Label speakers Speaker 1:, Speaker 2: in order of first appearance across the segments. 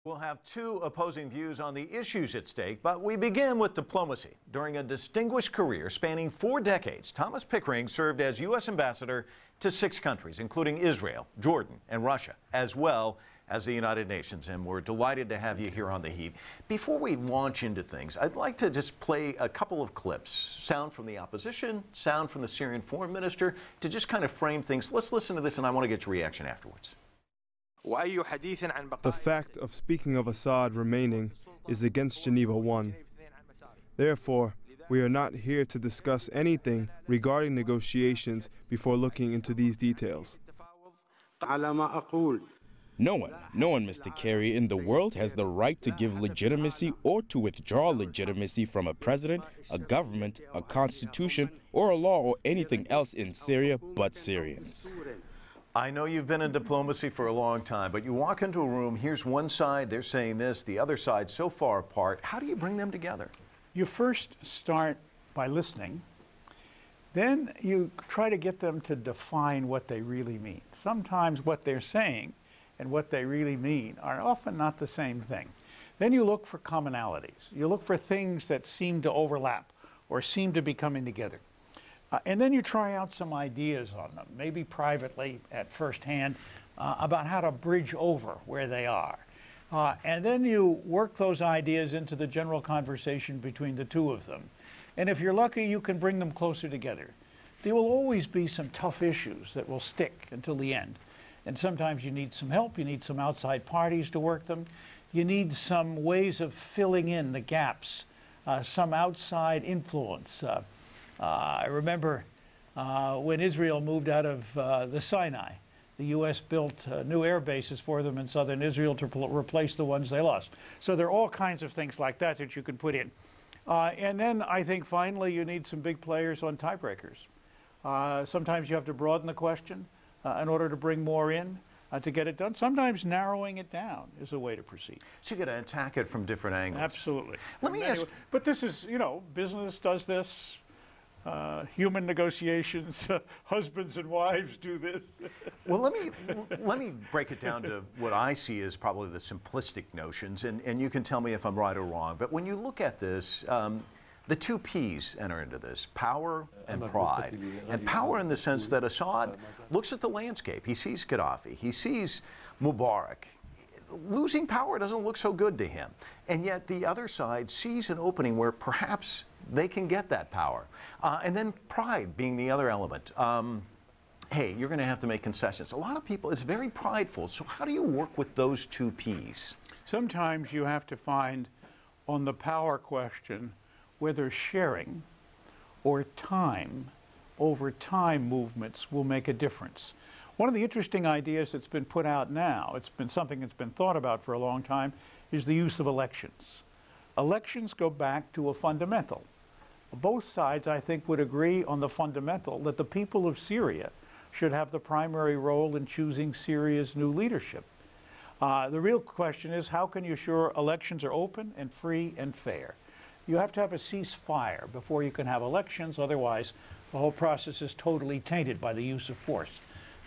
Speaker 1: We'll have two opposing views on the issues at stake, but we begin with diplomacy. During a distinguished career spanning 4 decades, Thomas Pickering served as U.S. ambassador to 6 countries, including Israel, Jordan, and Russia, as well as the United Nations. And we're delighted to have you here on The Heat. Before we launch into things, I'd like to just play a couple of clips, sound from the opposition, sound from the Syrian foreign minister, to just kind of frame things. Let's listen to this, and I want to get your reaction afterwards.
Speaker 2: The fact of speaking of Assad remaining is against Geneva 1. Therefore, we are not here to discuss anything regarding negotiations before looking into these details.
Speaker 3: No one, Mr. Kerry, in the world has the right to give legitimacy or to withdraw legitimacy from a president, a government, a constitution, or a law or anything else in Syria but Syrians.
Speaker 1: I know you've been in diplomacy for a long time, but you walk into a room, here's one side, they're saying this, the other side so far apart. How do you bring them together?
Speaker 4: You first start by listening. Then you try to get them to define what they really mean. Sometimes what they're saying and what they really mean are often not the same thing. Then you look for commonalities. You look for things that seem to overlap or seem to be coming together. And then you try out some ideas on them, maybe privately at first hand, about how to bridge over where they are. And then you work those ideas into the general conversation between the two of them. And if you're lucky, you can bring them closer together. There will always be some tough issues that will stick until the end. And sometimes you need some help, you need some outside parties to work them. You need some ways of filling in the gaps, some outside influence. I remember when Israel moved out of the Sinai, the U.S. built new air bases for them in southern Israel to replace the ones they lost. So there are all kinds of things like that that you can put in. And then I think finally you need some big players on tiebreakers. Sometimes you have to broaden the question in order to bring more in to get it done. Sometimes narrowing it down is a way to proceed.
Speaker 1: So you got to attack it from different angles.
Speaker 4: Absolutely.
Speaker 1: Let me ask.
Speaker 4: But this is, you know, business does this. Human negotiations, husbands and wives do this.
Speaker 1: Well, let me break it down to what I see as probably the simplistic notions, and you can tell me if I'm right or wrong. But when you look at this, the 2 P's enter into this: power and pride. And power in the sense that Assad looks at the landscape. He sees Gaddafi. He sees Mubarak. Losing power doesn't look so good to him. And yet the other side sees an opening where perhaps they can get that power. And then pride being the other element. Hey, you're going to have to make concessions. A lot of people, it's very prideful. So how do you work with those 2 P's?
Speaker 4: Sometimes you have to find on the power question whether sharing or time over time movements will make a difference. One of the interesting ideas that's been put out now, it's been something that's been thought about for a long time, is the use of elections. Elections go back to a fundamental. Both sides, I think, would agree on the fundamental that the people of Syria should have the primary role in choosing Syria's new leadership. The real question is, how can you assure elections are open and free and fair? You have to have a ceasefire before you can have elections, otherwise the whole process is totally tainted by the use of force.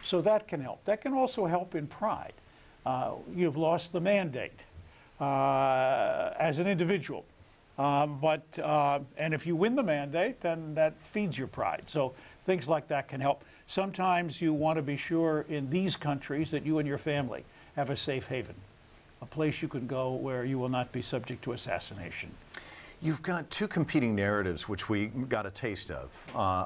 Speaker 4: So that can help. That can also help in pride. You've lost the mandate as an individual. And if you win the mandate, then that feeds your pride. So things like that can help. Sometimes you want to be sure in these countries that you and your family have a safe haven, a place you can go where you will not be subject to assassination.
Speaker 1: You've got 2 competing narratives, which we got a taste of.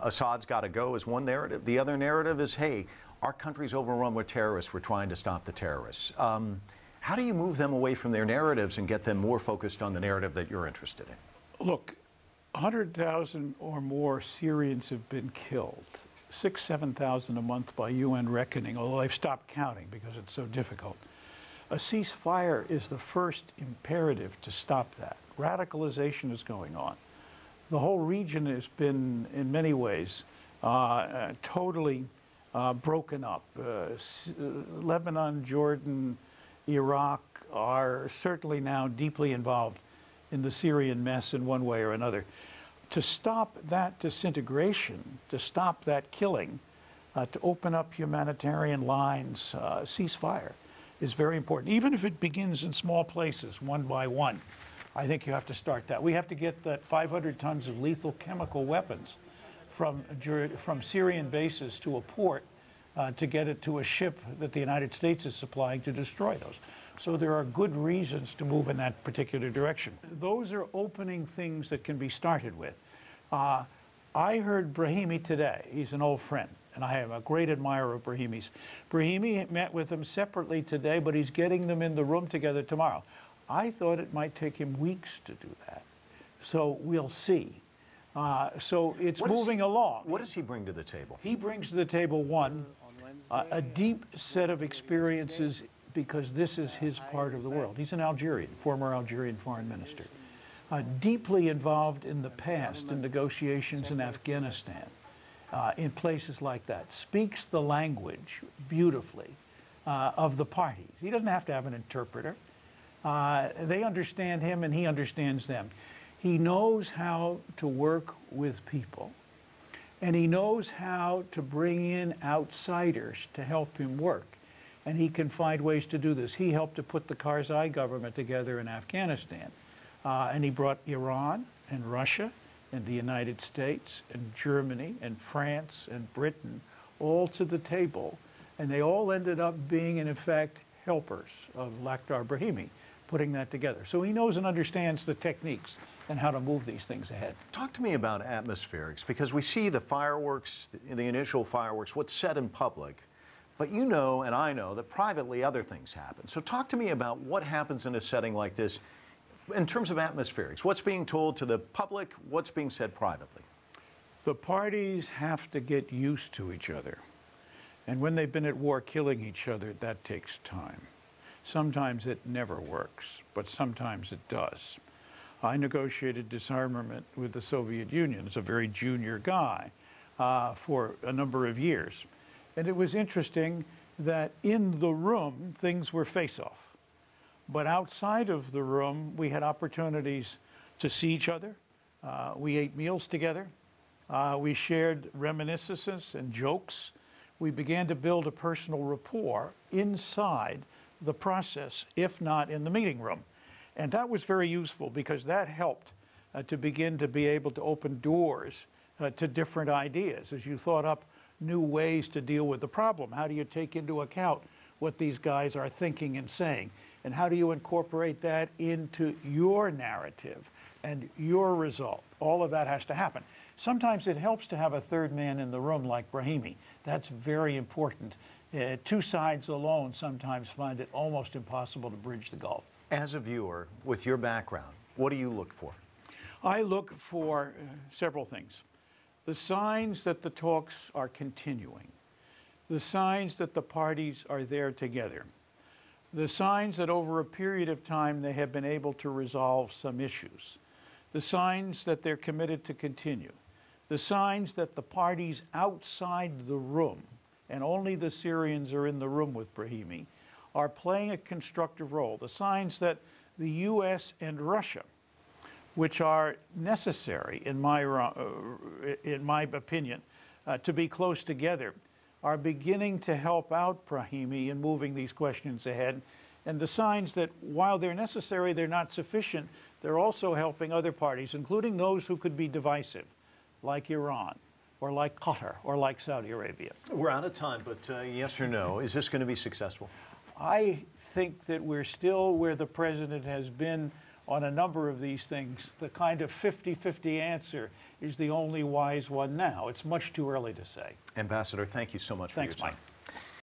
Speaker 1: Assad's got to go is one narrative. The other narrative is, hey, our country's overrun with terrorists. We're trying to stop the terrorists. How do you move them away from their narratives and get them more focused on the narrative that you're interested in?
Speaker 4: Look, 100,000 or more Syrians have been killed. 6,000, 7,000 a month by UN reckoning, although they've stopped counting because it's so difficult. A ceasefire is the first imperative to stop that. Radicalization is going on. The whole region has been, in many ways, totally broken up. Lebanon, Jordan, Iraq are certainly now deeply involved in the Syrian mess in one way or another. To stop that disintegration, to stop that killing, to open up humanitarian lines, ceasefire is very important. Even if it begins in small places, one by one, I think you have to start that. We have to get that 500 tons of lethal chemical weapons from Syrian bases to a port to get it to a ship that the United States is supplying to destroy those. So there are good reasons to move in that particular direction. Those are opening things that can be started with. I heard Brahimi today. He's an old friend, and I am a great admirer of Brahimi's. Brahimi met with them separately today, but he's getting them in the room together tomorrow. I thought it might take him weeks to do that. So we'll see. So it's moving along.
Speaker 1: What does he bring to the table?
Speaker 4: He brings to the table, one, a deep set of experiences, because this is his part of the world. He's an Algerian, former Algerian foreign minister. Deeply involved in the past in negotiations in Afghanistan, in places like that. Speaks the language beautifully of the parties. He doesn't have to have an interpreter. They understand him and he understands them. He knows how to work with people, and he knows how to bring in outsiders to help him work. And he can find ways to do this. He helped to put the Karzai government together in Afghanistan. And he brought Iran and Russia and the United States and Germany and France and Britain all to the table. And they all ended up being, in effect, helpers of Lakhdar Brahimi, putting that together. So he knows and understands the techniques and how to move these things ahead.
Speaker 1: Talk to me about atmospherics, because we see the fireworks, the initial fireworks, what's said in public. But you know, and I know, that privately other things happen. So talk to me about what happens in a setting like this in terms of atmospherics. What's being told to the public, what's being said privately?
Speaker 4: The parties have to get used to each other. And when they've been at war killing each other, that takes time. Sometimes it never works, but sometimes it does. I negotiated disarmament with the Soviet Union as a very junior guy for a number of years. And it was interesting that in the room, things were face-off. But outside of the room, we had opportunities to see each other. We ate meals together. We shared reminiscences and jokes. We began to build a personal rapport inside the process, if not in the meeting room. And that was very useful, because that helped to begin to be able to open doors to different ideas as you thought up new ways to deal with the problem. How do you take into account what these guys are thinking and saying? And how do you incorporate that into your narrative and your result? All of that has to happen. Sometimes it helps to have a third man in the room like Brahimi. That's very important. Two sides alone sometimes find it almost impossible to bridge the gulf.
Speaker 1: As a viewer, with your background, what do you look for?
Speaker 4: I look for several things. The signs that the talks are continuing. The signs that the parties are there together. The signs that over a period of time they have been able to resolve some issues. The signs that they're committed to continue. The signs that the parties outside the room, and only the Syrians are in the room with Brahimi, are playing a constructive role. The signs that the U.S. and Russia, which are necessary, in my opinion, to be close together, are beginning to help out Brahimi in moving these questions ahead. And the signs that, while they're necessary, they're not sufficient, they're also helping other parties, including those who could be divisive, like Iran, or like Qatar, or like Saudi Arabia.
Speaker 1: We're out of time, but yes or no, is this going to be successful?
Speaker 4: I think that we're still where the president has been on a number of these things. The kind of 50-50 answer is the only wise one now. It's much too early to say.
Speaker 1: Ambassador, thank you so much for your time.
Speaker 4: Thanks, Mike.